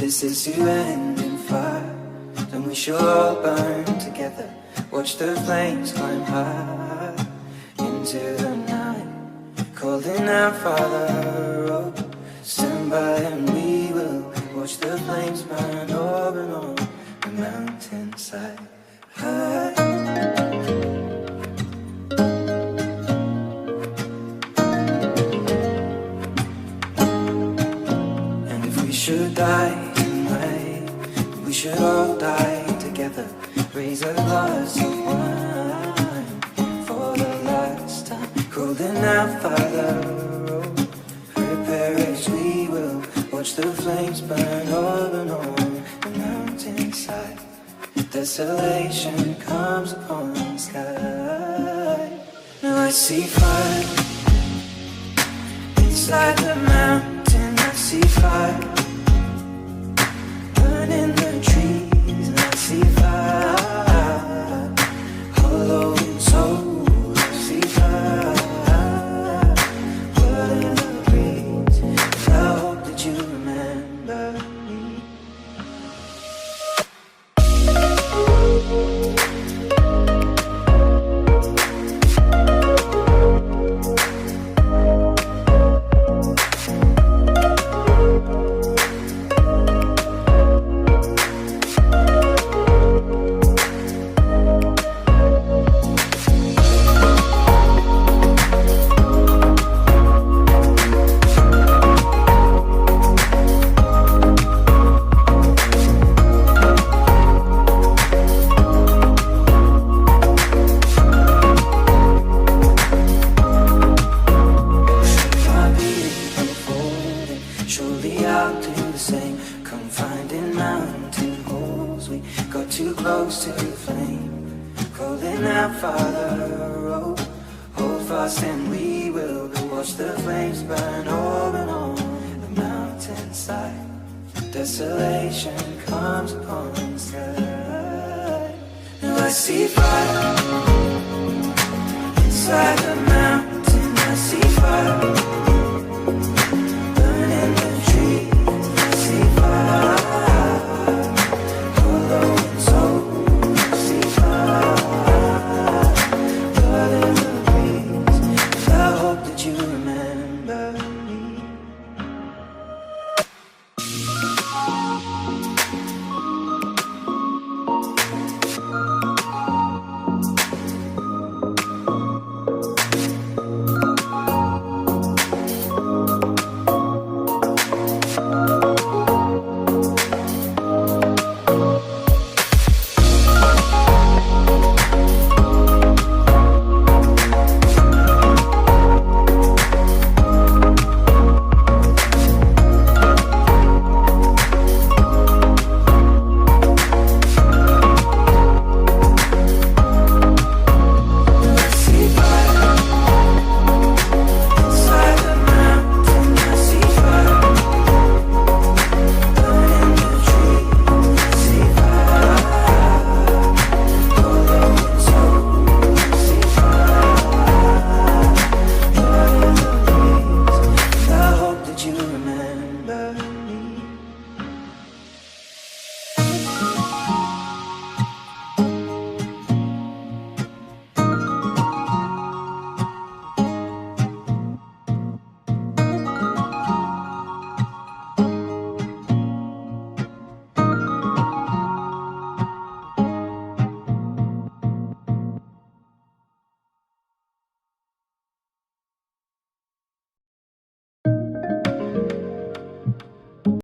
this is to end in fire. Then we shall all burn together, watch the flames climb high into the night, calling out, Father, oh, stand by and we will watch the flames burn over and on the mountainside. And if we should die tonight, we should all die together. Raise a glass of wine for the last time, calling out, Father, oh, prepare as we will watch the flames burn over and on the mountainside. Desolation comes upon the sky. Now I see fire inside the mountain. I see fire burning the trees, and I see fire hollow in soul. I see fire burning the breeze. I hope that you remember me. Surely I'll do the same, confined in mountain holes. We got too close to the flame, calling out, Father, oh, hold fast and we will watch the flames burn over and on the mountainside. Desolation comes upon the sky. Now I see fire inside the mountain. I see fire